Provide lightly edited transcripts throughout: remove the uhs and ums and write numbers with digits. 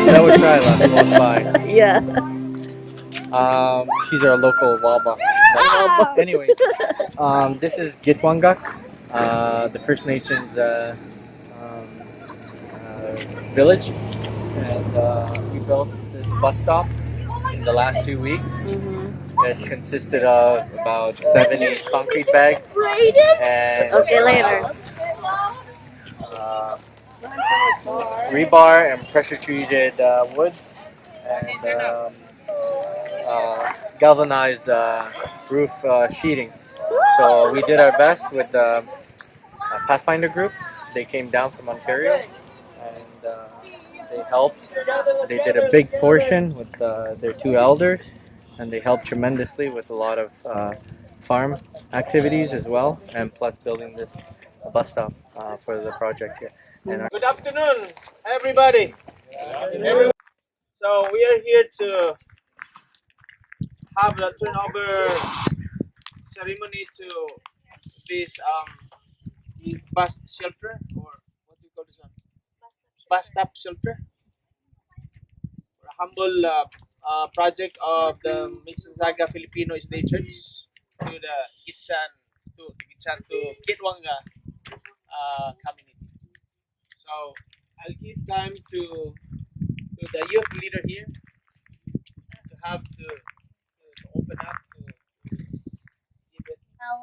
That was Shyla walked by. Yeah. She's our local Waba. But anyways, this is Gitwangak, the First Nations um, village, and we built this bus stop in the last 2 weeks. Mhm. It consisted of about 70 concrete bags and Okay, later. uh, rebar and pressure treated wood and galvanized roof sheeting. So we did our best with the Pathfinder group. They came down from Ontario and they helped. They did a big portion with their two elders, and they helped tremendously with a lot of farm activities as well, and plus building this bus stop for the project here. And Good afternoon, everybody. So we are here to have the turnover ceremony to this bus shelter, or what do you call this one? Bus stop shelter. A humble project of the Mississauga Filipino State Church to the Gitwangak community. So I'll give time to the youth leader here to have to open up to give it. Now,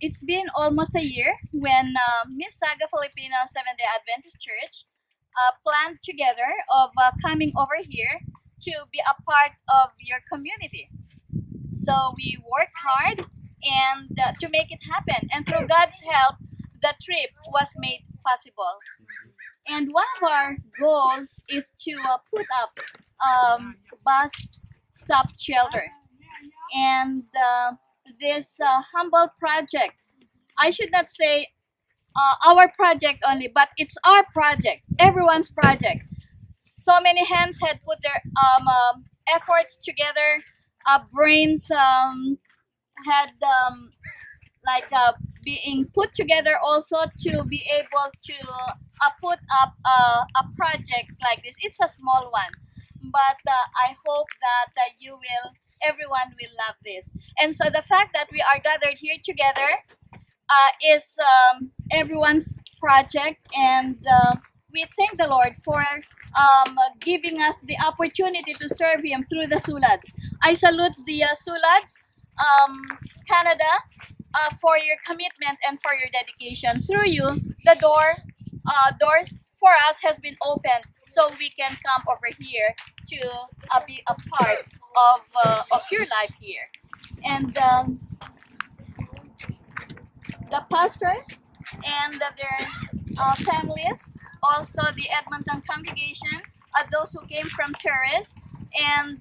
it's been almost a year when Miss Saga Filipino Seventh-day Adventist Church planned together of coming over here to be a part of your community. So we worked hard and to make it happen. And through God's help, the trip was made possible. And one of our goals is to put up bus stop shelter. And this humble project, I should not say our project only, but it's our project, everyone's project. So many hands had put their efforts together, brains had being put together also to be able to put up a project like this. It's a small one, but I hope that everyone will love this. And so the fact that we are gathered here together is everyone's project, and we thank the Lord for giving us the opportunity to serve Him through the SULADS. I salute the SULADS Canada for your commitment and for your dedication. Through you, the doors for us has been opened, so we can come over here to be a part of your life here. And the pastors and their families, also the Edmonton congregation, those who came from Terrace, and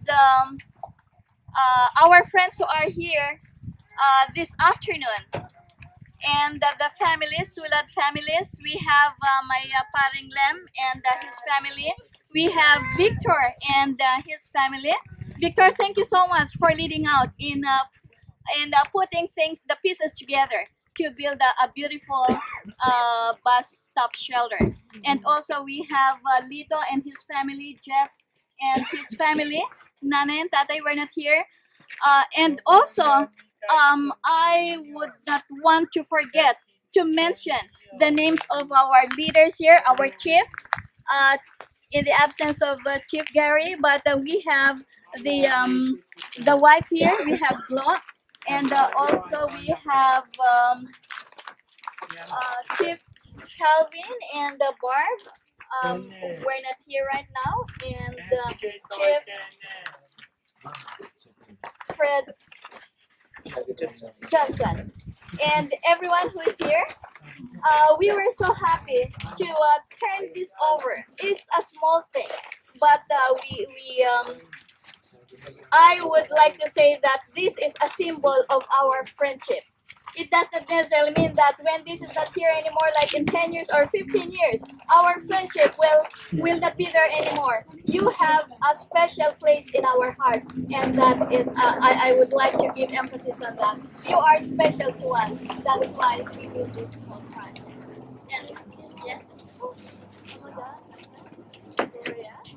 our friends who are here this afternoon. And the families, Sulad families, we have my paring Lem and his family. We have Victor and his family. Victor, thank you so much for leading out in putting the pieces together to build a beautiful bus stop shelter. And also we have Lito and his family, Jeff and his family. Nana and Tatay were not here. And also, I would not want to forget to mention the names of our leaders here, our chief, in the absence of Chief Gary, but we have the wife here, we have Glo, and also we have Chief Calvin and Barb. We're not here right now, and Chief Fred Johnson, and everyone who is here. We were so happy to turn this over. It's a small thing, but I would like to say that this is a symbol of our friendship. It does not necessarily mean that when this is not here anymore, like in 10 years or 15 years, our friendship will not be there anymore. You have a special place in our heart, and that is, I would like to give emphasis on that. You are special to us. That's why we do this whole project. And yes,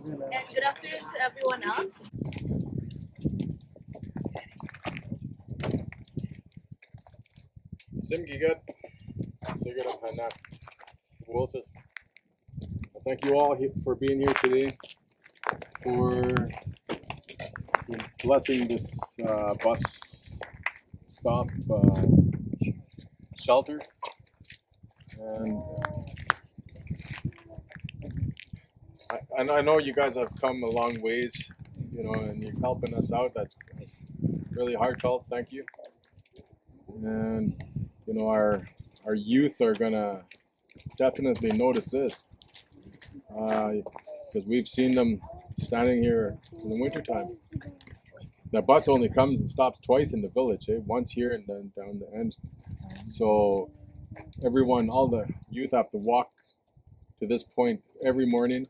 And good afternoon to everyone else. Sim gigat, sige lang anak. Wilson. Thank you all for being here today, for blessing this bus stop shelter, and I know you guys have come a long ways, and you're helping us out. That's really heartfelt. Thank you. And our youth are gonna definitely notice this, because we've seen them standing here in the wintertime. The bus only comes and stops twice in the village, once here and then down the end. So everyone, all the youth have to walk to this point every morning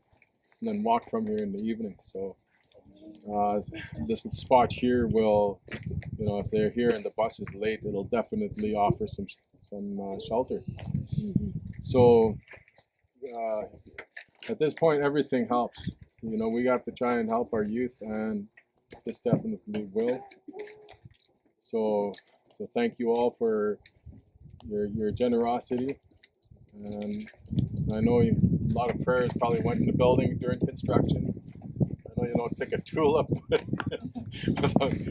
and then walk from here in the evening. So this spot here will, if they're here and the bus is late, it'll definitely offer some shelter. So at this point, everything helps. We have to try and help our youth, and this definitely will. So thank you all for your generosity. And I know a lot of prayers probably went in the building during construction. I know you don't pick a tulip,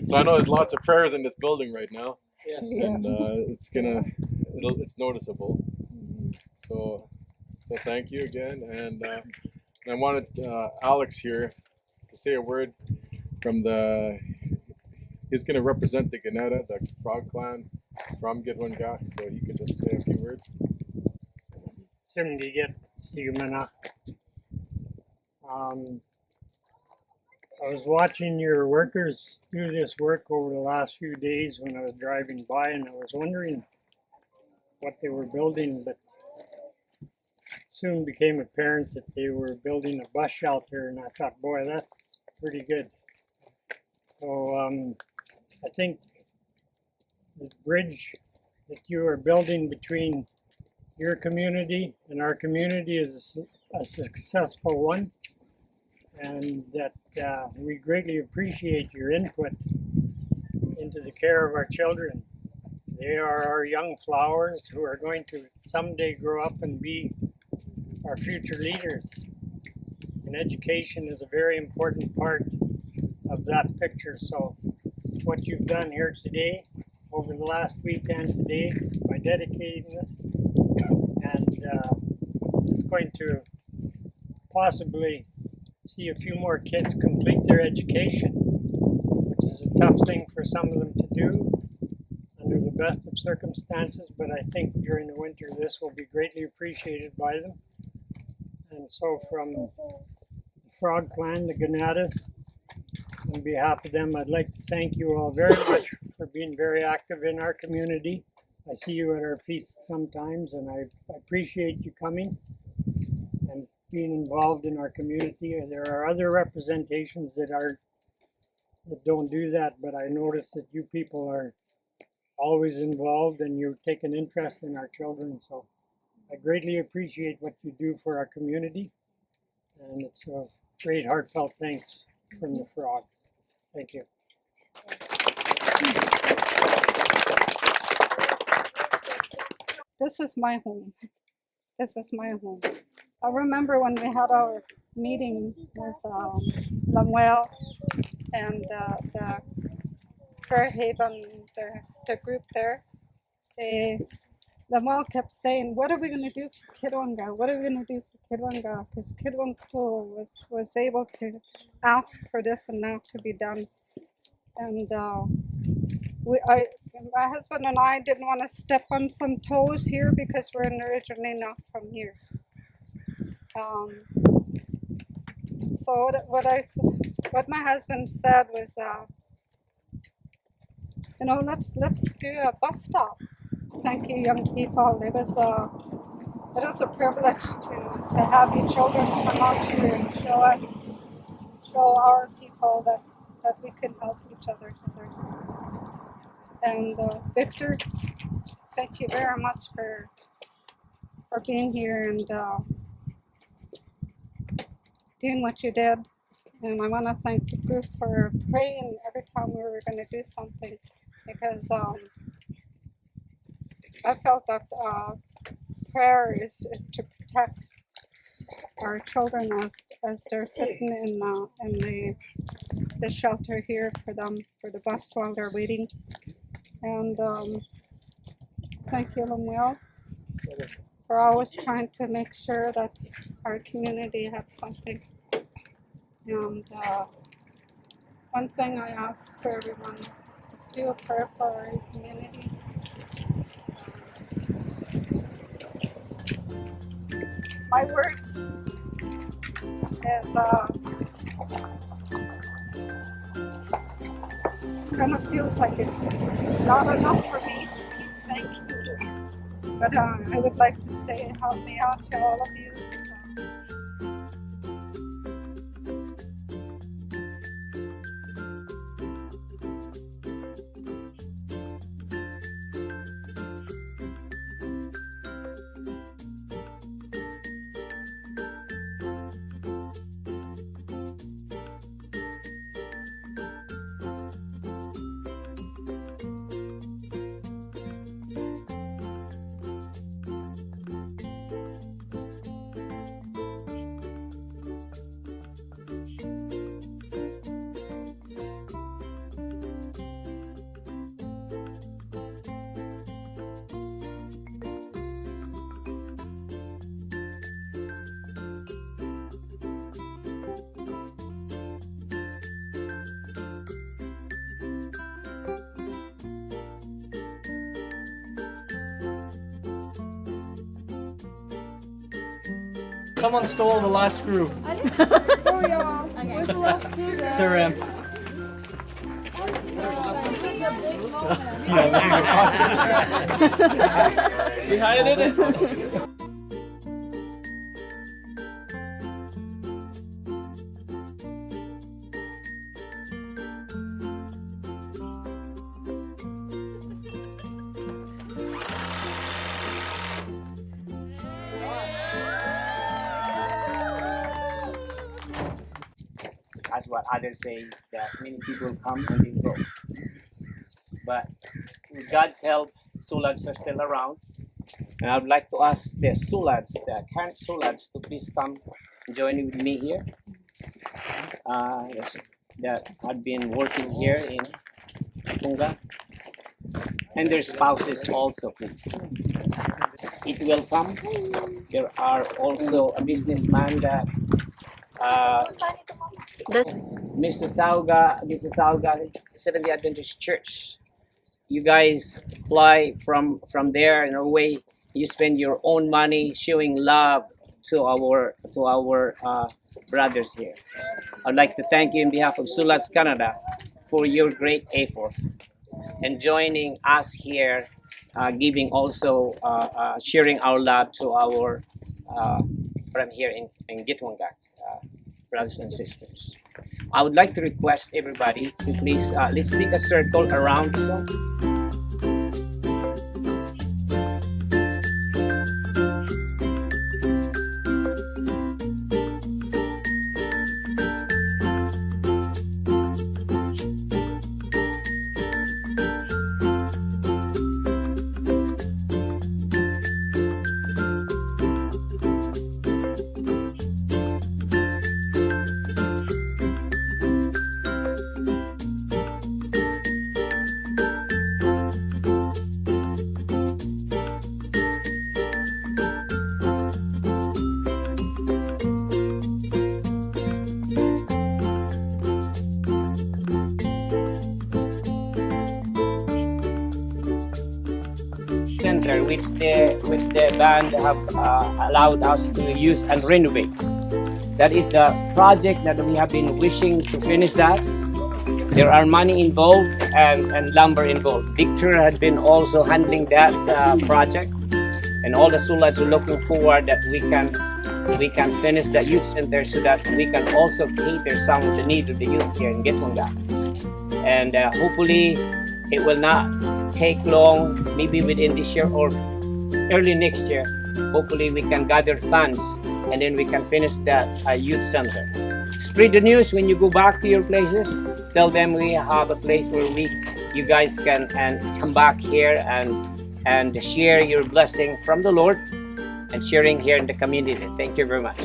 so I know there's lots of prayers in this building right now. Yes. And it's noticeable. So thank you again, and I wanted Alex here to say a word from he's going to represent the Ganeta, the Frog Clan from Gitwangak, so he could just say a few words. Simgiget Sigmana. I was watching your workers do this work over the last few days when I was driving by, and I was wondering what they were building, but it soon became apparent that they were building a bus shelter, and I thought, boy, that's pretty good. So I think the bridge that you are building between your community and our community is a successful one, and that we greatly appreciate your input into the care of our children. They are our young flowers who are going to someday grow up and be our future leaders. And education is a very important part of that picture. So what you've done here today, over the last week and today, by dedicating this, and it's going to possibly see a few more kids complete their education, which is a tough thing for some of them to do under the best of circumstances, but I think during the winter this will be greatly appreciated by them. And so from the Frog Clan, the Ganetas, on behalf of them, I'd like to thank you all very much for being very active in our community. I see you at our feasts sometimes, and I appreciate you coming and being involved in our community. And there are other representations that don't do that, but I notice that you people are always involved and you take an interest in our children. So I greatly appreciate what you do for our community, and it's a great heartfelt thanks from the Frogs. Thank you. This is my home. This is my home. I remember when we had our meeting with Lamuel and the Fairhaven, the group there. Lamuel kept saying, "What are we going to do for Kidwanga? What are we going to do for Kidwanga?" Because Kidwanga was able to ask for this and now to be done. And my husband and I didn't want to step on some toes here because we're originally not from here. So what my husband said was, let's do a bus stop. Thank you, young people. It was a privilege to have you children come out here and show our people that we can help each other. And Victor, thank you very much for being here, and doing what you did. And I want to thank the group for praying every time we were going to do something, because I felt that prayer is to protect our children as they're sitting in the shelter here for them for the bus while they're waiting. And thank you, Lemuel, for always trying to make sure that our community has something. And one thing I ask for everyone is do a prayer for our communities. My words is kind of feels like it's not enough for me to keep thanking you. But I would like to say help me out to all of you. Someone stole the last screw. Oh yeah, where's the last screw there? Sir Ram. Behind it. As what others say, is that many people come and they go. But with God's help, SULADs are still around. And I would like to ask the SULADs, the current SULADs, to please come and join with me here. That have been working here in Gitwangak. And their spouses also, please. It will come. There are also a businessman that Mississauga Seventh Adventist Church. You guys fly from there in Norway. You spend your own money showing love to our brothers here. I'd like to thank you on behalf of SULADS Canada for your great effort and joining us here, giving also sharing our love to our from here in Gitwangak. Brothers and sisters, I would like to request everybody to please let's take a circle around. Center which the band have allowed us to use and renovate. That is the project that we have been wishing to finish that. There are money involved and lumber involved. Victor had been also handling that project, and all the SULADs are looking forward that we can finish the youth center so that we can also cater some of the need of the youth here in Gitwangak. And hopefully it will not take long, maybe within this year or early next year. Hopefully we can gather funds and then we can finish that youth center. Spread the news when you go back to your places. Tell them we have a place where you guys can come back here and share your blessing from the Lord and sharing here in the community. Thank you very much.